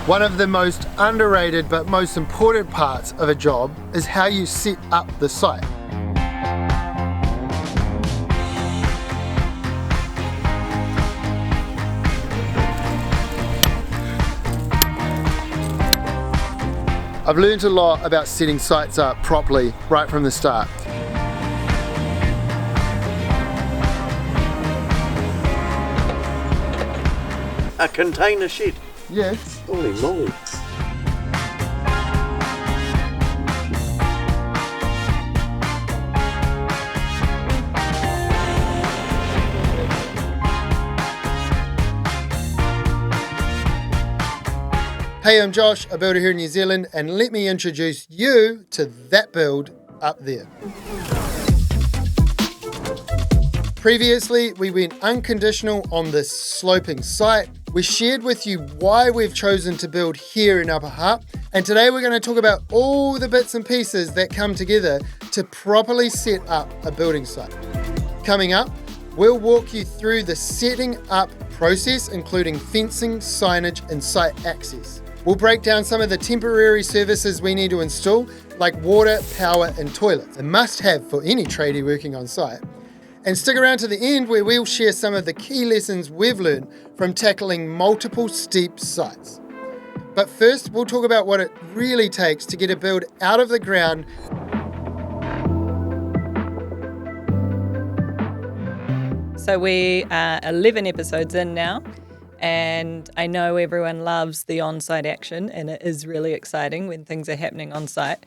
One of the most underrated but most important parts of a job is how you set up the site. I've learned a lot about setting sites up properly right from the start. A container shed. Yes. Holy moly. Hey, I'm Josh, a builder here in New Zealand, and let me introduce you to that build up there. Previously, we went unconditional on this sloping site. We shared with you why we've chosen to build here in Upper Hutt, and today we're going to talk about all the bits and pieces that come together to properly set up a building site. Coming up, we'll walk you through the setting up process, including fencing, signage, and site access. We'll break down some of the temporary services we need to install, like water, power, and toilets, a must-have for any tradie working on site. And stick around to the end where we'll share some of the key lessons we've learned from tackling multiple steep sites. But first, we'll talk about what it really takes to get a build out of the ground. So we are 11 episodes in now, and I know everyone loves the on-site action, and it is really exciting when things are happening on site.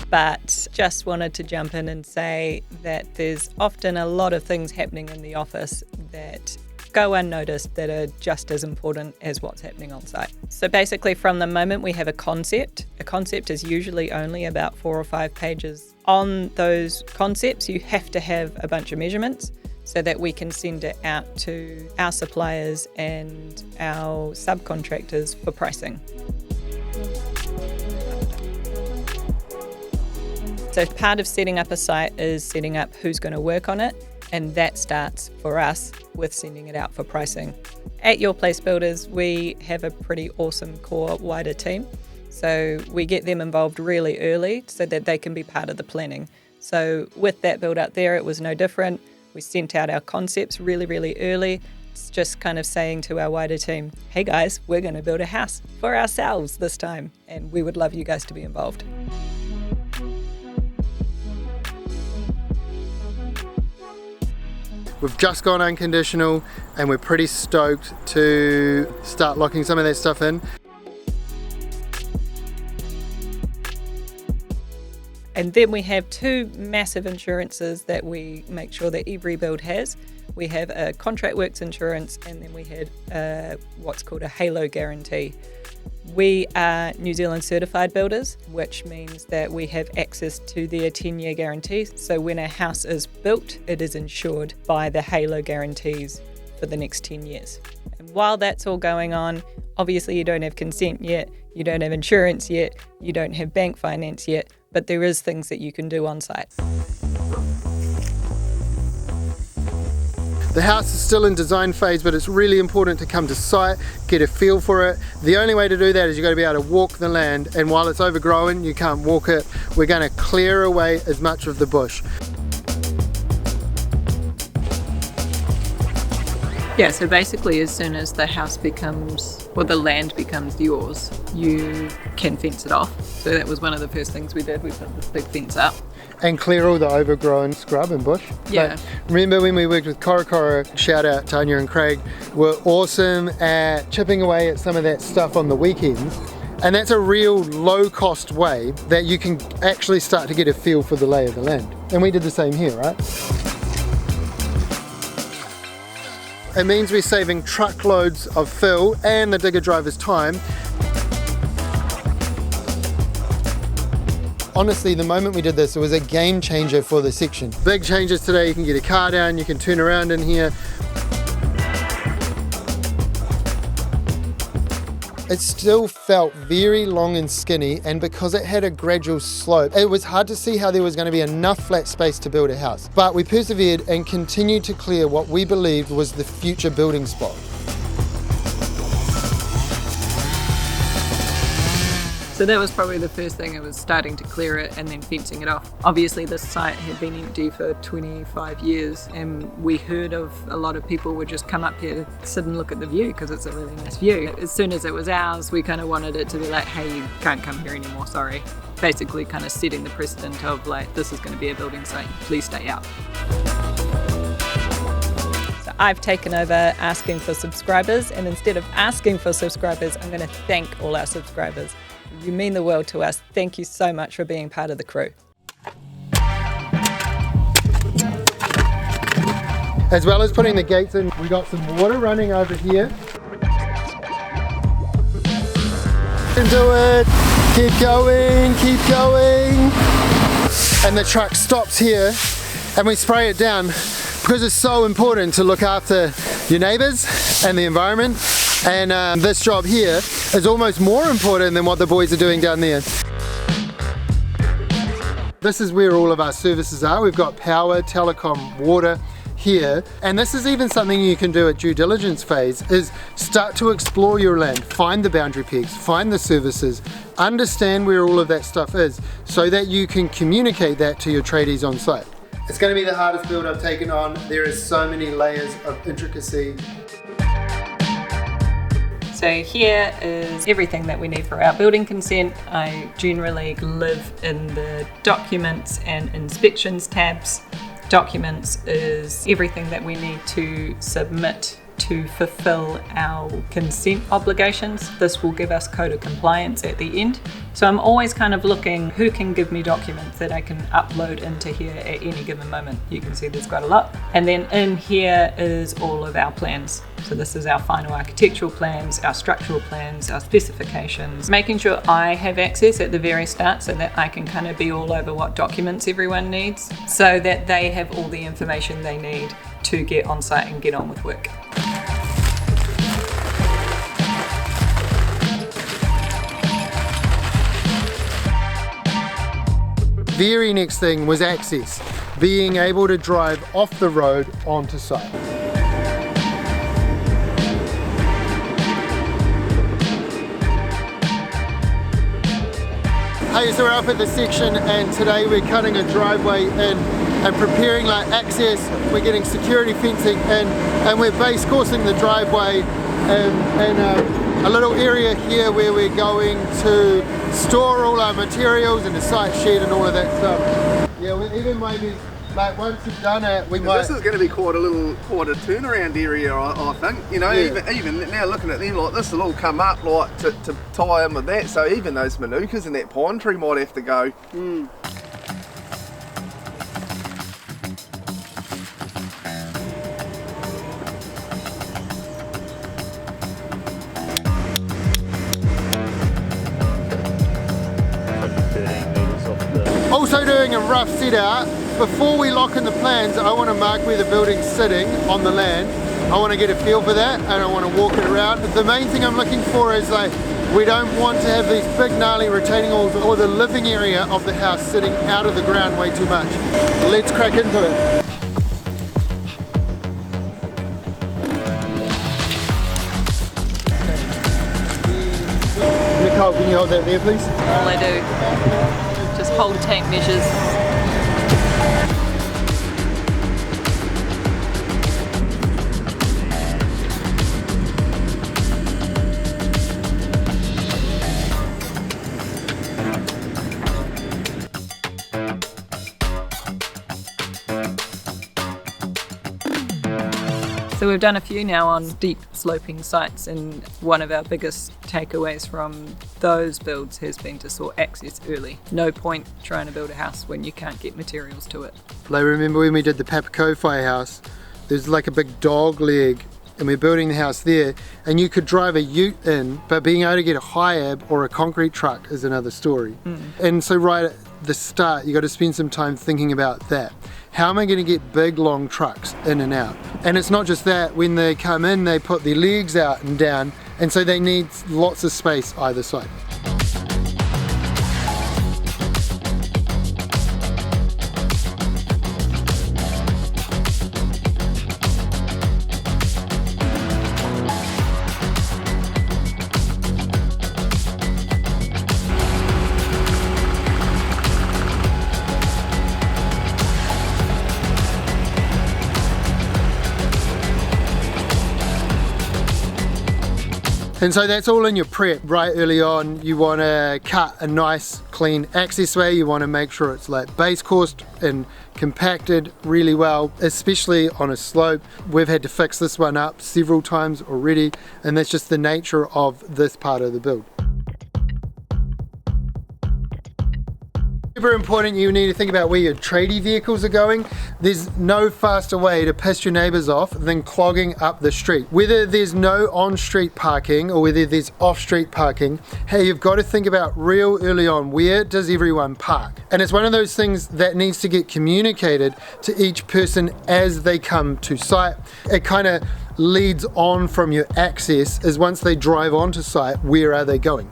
But just wanted to jump in and say that there's often a lot of things happening in the office that go unnoticed that are just as important as what's happening on site. So basically, from the moment we have a concept is usually only about 4 or 5 pages. On those concepts, you have to have a bunch of measurements so that we can send it out to our suppliers and our subcontractors for pricing. So part of setting up a site is setting up who's going to work on it, and that starts for us with sending it out for pricing. At Your Place Builders, we have a pretty awesome core wider team. So we get them involved really early so that they can be part of the planning. So with that build out there, it was no different. We sent out our concepts really, really early. It's just kind of saying to our wider team, hey guys, we're going to build a house for ourselves this time, and we would love you guys to be involved. We've just gone unconditional and we're pretty stoked to start locking some of that stuff in. And then we have 2 massive insurances that we make sure that every build has. We have a contract works insurance, and then we had what's called a halo guarantee. We are New Zealand certified builders, which means that we have access to their 10-year guarantees. So when a house is built, it is insured by the halo guarantees for the next 10 years. And while that's all going on, obviously you don't have consent yet, you don't have insurance yet, you don't have bank finance yet, but there is things that you can do on site. The house is still in design phase, but it's really important to come to site, get a feel for it. The only way to do that is you've got to be able to walk the land, and while it's overgrown, you can't walk it. We're going to clear away as much of the bush. Yeah, so basically as soon as the house becomes, or the land becomes yours, you can fence it off. So that was one of the first things we did. We put this big fence up. And clear all the overgrown scrub and bush. Yeah. But remember when we worked with Korokoro, shout out Tanya and Craig, were awesome at chipping away at some of that stuff on the weekends. And that's a real low cost way that you can actually start to get a feel for the lay of the land. And we did the same here, right? It means we're saving truckloads of fill and the digger driver's time. Honestly, the moment we did this, it was a game changer for the section. Big changes today, you can get a car down, you can turn around in here. it still felt very long and skinny, and because it had a gradual slope, it was hard to see how there was going to be enough flat space to build a house. But we persevered and continued to clear what we believed was the future building spot. So that was probably the first thing. It was starting to clear it and then fencing it off. Obviously this site had been empty for 25 years and we heard of a lot of people would just come up here to sit and look at the view because it's a really nice view. As soon as it was ours, we kind of wanted it to be like, hey, you can't come here anymore, sorry. Basically kind of setting the precedent of like, this is going to be a building site, please stay out. So I've taken over asking for subscribers, and instead of asking for subscribers, I'm going to thank all our subscribers. You mean the world to us. Thank you so much for being part of the crew. As well as putting the gates in, we got some water running over here. Into it, keep going, keep going. And the truck stops here and we spray it down because it's so important to look after your neighbours and the environment. And this job here is almost more important than what the boys are doing down there. This is where all of our services are. We've got power, telecom, water here. And this is even something you can do at due diligence phase, is start to explore your land, find the boundary pegs, find the services, understand where all of that stuff is so that you can communicate that to your tradies on site. It's going to be the hardest build I've taken on. There is so many layers of intricacy. So here is everything that we need for our building consent. I generally live in the documents and inspections tabs. Documents is everything that we need to submit to fulfill our consent obligations. This will give us code of compliance at the end. So I'm always kind of looking who can give me documents that I can upload into here at any given moment. You can see there's quite a lot. And then in here is all of our plans. So this is our final architectural plans, our structural plans, our specifications, making sure I have access at the very start so that I can kind of be all over what documents everyone needs so that they have all the information they need to get on site and get on with work. Very next thing was access, being able to drive off the road onto site. Hey, so we're up at the section and today we're cutting a driveway in and preparing like access. We're getting security fencing in and we're base coursing the driveway and a little area here where we're going to store all our materials and the site shed and all of that stuff. Yeah, we even maybe like once you've done it, we might. This is going to be quite a turnaround area, I think. You know, yeah. even now looking at them, like this will all come up like to tie in with that. So even those manukas and that pine tree might have to go. Also doing a rough set out. Before we lock in the plans, I want to mark where the building's sitting on the land. I want to get a feel for that and I want to walk it around. The main thing I'm looking for is like, we don't want to have these big gnarly retaining walls or the living area of the house sitting out of the ground way too much. Let's crack into it. Nicole, can you hold that there please? All I do, just hold tank measures. So we've done a few now on deep sloping sites, and one of our biggest takeaways from those builds has been to sort access early. No point trying to build a house when you can't get materials to it. I remember when we did the Papaco firehouse, there's like a big dog leg and we're building the house there and you could drive a ute in, but being able to get a HIAB or a concrete truck is another story. And so right at the start, you got to spend some time thinking about that. How am I going to get big long trucks in and out? And it's not just that, when they come in they put their legs out and down and so they need lots of space either side. And so that's all in your prep right early on. You want to cut a nice clean access way. You want to make sure it's like base coursed and compacted really well, especially on a slope. We've had to fix this one up several times already, and that's just the nature of this part of the build. Super important, you need to think about where your tradie vehicles are going. There's no faster way to piss your neighbours off than clogging up the street. Whether there's no on-street parking or whether there's off-street parking, hey, you've got to think about real early on, where does everyone park? And it's one of those things that needs to get communicated to each person as they come to site. It kind of leads on from your access, is once they drive onto site, where are they going?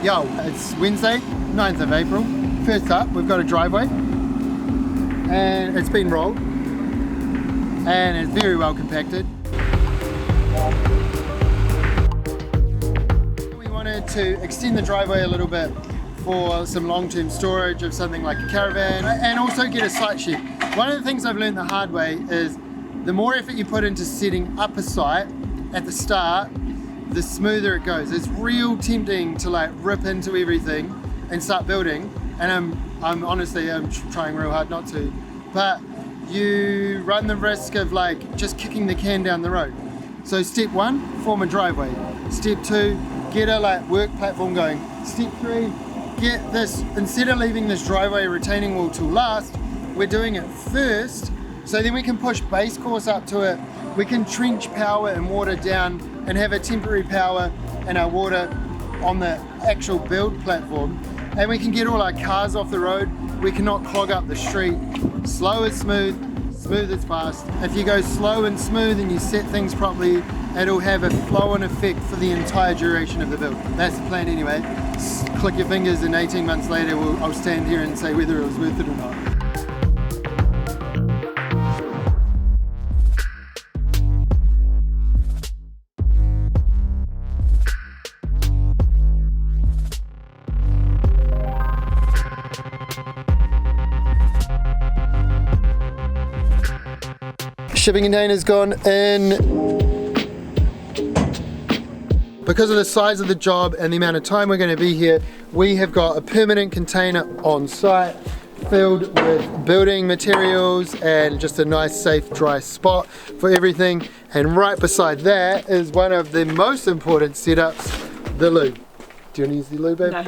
Yo, it's Wednesday, 9th of April. First up, we've got a driveway and it's been rolled and it's very well compacted. We wanted to extend the driveway a little bit for some long-term storage of something like a caravan and also get a site shed. One of the things I've learned the hard way is the more effort you put into setting up a site at the start, the smoother it goes. It's real tempting to like rip into everything and start building, and I'm honestly trying real hard not to, but you run the risk of like just kicking the can down the road. So step 1, form a driveway. Step 2, get a like work platform going. Step 3, get this, instead of leaving this driveway retaining wall till last, we're doing it first, so then we can push base course up to it. We can trench power and water down and have a temporary power and our water on the actual build platform, and we can get all our cars off the road. We cannot clog up the street. Slow is smooth, smooth is fast. If you go slow and smooth and you set things properly, it'll have a flow-on effect for the entire duration of the build. That's the plan anyway. Click your fingers and 18 months later I'll stand here and say whether it was worth it or not. Shipping container's gone in. Because of the size of the job and the amount of time we're going to be here, we have got a permanent container on site filled with building materials and just a nice safe dry spot for everything. And right beside that is one of the most important setups, the loo. Do you want to use the loo, babe? No.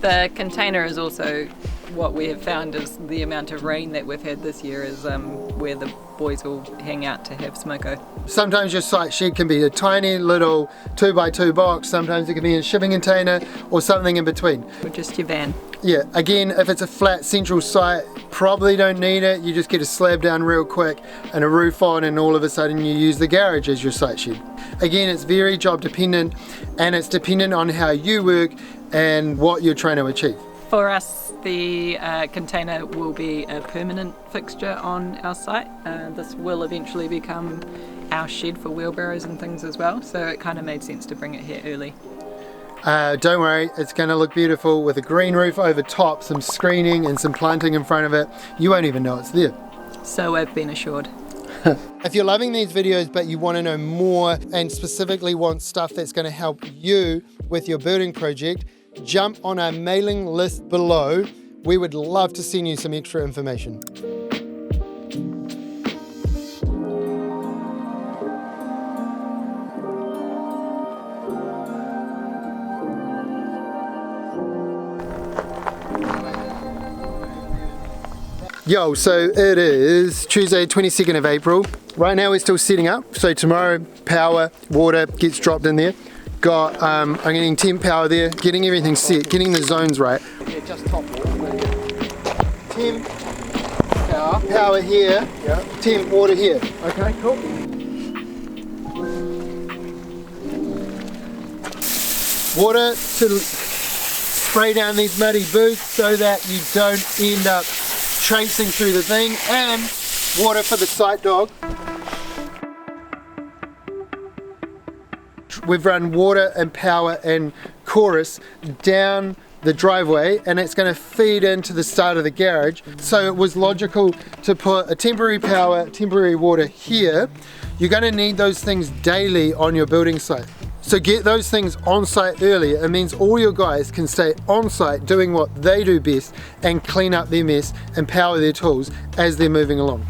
The container is also what we have found is the amount of rain that we've had this year is where the boys will hang out to have smoko. Sometimes your site shed can be a tiny little 2x2 box, sometimes it can be a shipping container or something in between. Or just your van. Yeah, again, if it's a flat central site, probably don't need it. You just get a slab down real quick and a roof on, and all of a sudden you use the garage as your site shed. Again, it's very job dependent, and it's dependent on how you work and what you're trying to achieve. For us, the container will be a permanent fixture on our site. This will eventually become our shed for wheelbarrows and things as well, so it kind of made sense to bring it here early. Don't worry, it's going to look beautiful with a green roof over top, some screening and some planting in front of it. You won't even know it's there. So I've been assured. If you're loving these videos but you want to know more and specifically want stuff that's going to help you with your building project, jump on our mailing list below. We would love to send you some extra information. Yo, so it is Tuesday, 22nd of April. Right now we're still setting up. So tomorrow, power, water gets dropped in there. Got, I'm getting temp power there, getting everything set, getting the zones right. Yeah, just top water. temp power here, temp water here. Okay, cool. Water to spray down these muddy boots so that you don't end up tracing through the thing, and water for the sight dog. We've run water and power and chorus down the driveway, and it's going to feed into the start of the garage. So it was logical to put a temporary power, temporary water here. You're going to need those things daily on your building site. So get those things on site early. It means all your guys can stay on site doing what they do best and clean up their mess and power their tools as they're moving along.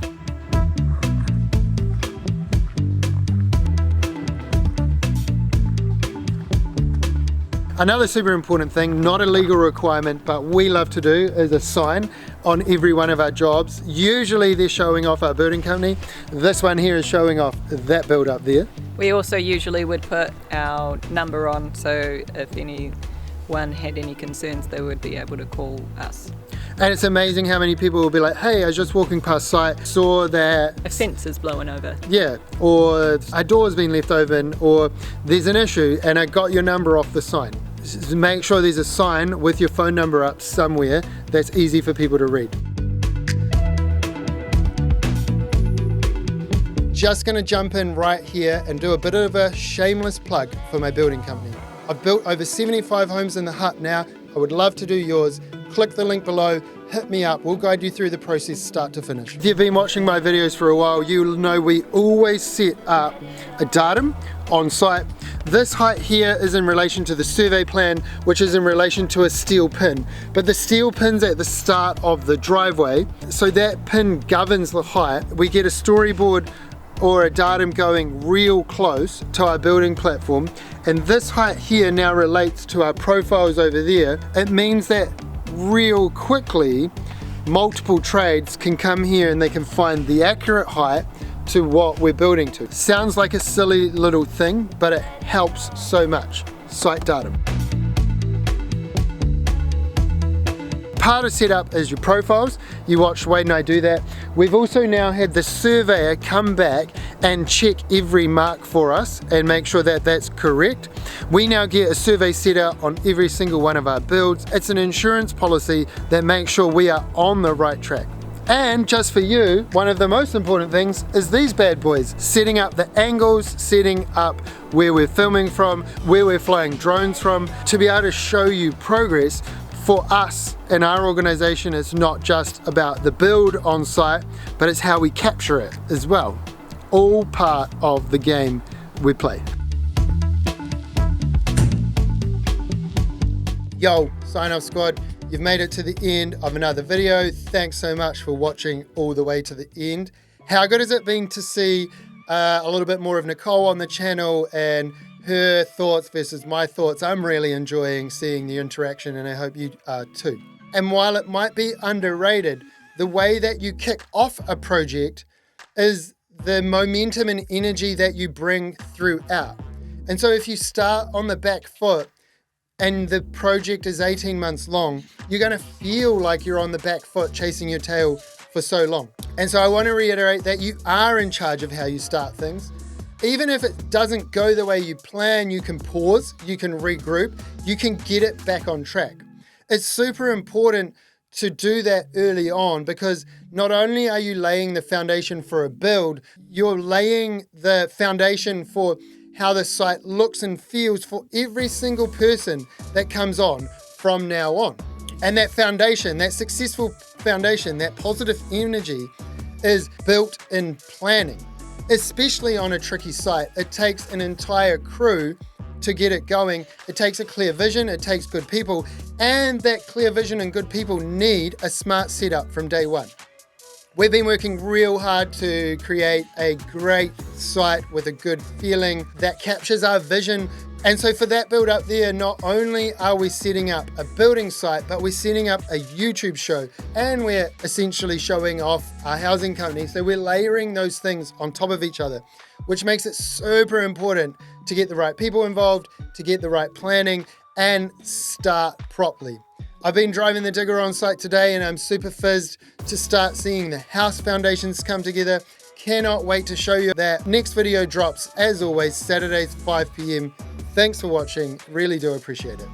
Another super important thing, not a legal requirement, but we love to do, is a sign on every one of our jobs. Usually they're showing off our building company. This one here is showing off that build up there. We also usually would put our number on, so if anyone had any concerns, they would be able to call us. And it's amazing how many people will be like, hey, I was just walking past site, saw that A fence is blowing over. yeah, or a door's been left open, or there's an issue and I got your number off the sign. Just make sure there's a sign with your phone number up somewhere that's easy for people to read. Just gonna jump in right here and do a bit of a shameless plug for my building company. I've built over 75 homes in the Hutt now. I would love to do yours. Click the link below, hit me up. We'll guide you through the process start to finish. If you've been watching my videos for a while, you'll know we always set up a datum on site. This height here is in relation to the survey plan, which is in relation to a steel pin. But the steel pin's at the start of the driveway, so that pin governs the height. We get a storyboard or a datum going real close to our building platform, and this height here now relates to our profiles over there. It means that real quickly multiple trades can come here and they can find the accurate height to what we're building to. Sounds like a silly little thing, but it helps so much. Site datum. Part of setup is your profiles. You watched Wade and I do that. We've also now had the surveyor come back and check every mark for us and make sure that that's correct. We now get a survey set out on every single one of our builds. It's an insurance policy that makes sure we are on the right track. And just for you, one of the most important things is these bad boys. Setting up the angles, setting up where we're filming from, where we're flying drones from, to be able to show you progress. For us in our organization, it's not just about the build on site, but it's how we capture it as well. All part of the game we play. Yo, sign off squad. You've made it to the end of another video. Thanks so much for watching all the way to the end. How good has it been to see a little bit more of Nicole on the channel and her thoughts versus my thoughts? I'm really enjoying seeing the interaction, and I hope you are too. And while it might be underrated, the way that you kick off a project is the momentum and energy that you bring throughout. And so if you start on the back foot and the project is 18 months long, you're going to feel like you're on the back foot chasing your tail for so long. And so I want to reiterate that you are in charge of how you start things. Even if it doesn't go the way you plan, you can pause, you can regroup, you can get it back on track. It's super important to do that early on, because not only are you laying the foundation for a build, you're laying the foundation for how the site looks and feels for every single person that comes on from now on. And that foundation, that successful foundation, that positive energy is built in planning. Especially on a tricky site, it takes an entire crew to get it going. It takes a clear vision, it takes good people, and that clear vision and good people need a smart setup from day one. We've been working real hard to create a great site with a good feeling that captures our vision. And so for that build up there, not only are we setting up a building site, but we're setting up a YouTube show, and we're essentially showing off our housing company. So we're layering those things on top of each other, which makes it super important to get the right people involved, to get the right planning, and start properly. I've been driving the digger on site today and I'm super fizzed to start seeing the house foundations come together. Cannot wait to show you that. Next video drops, as always, Saturdays 5 p.m. Thanks for watching. Really do appreciate it.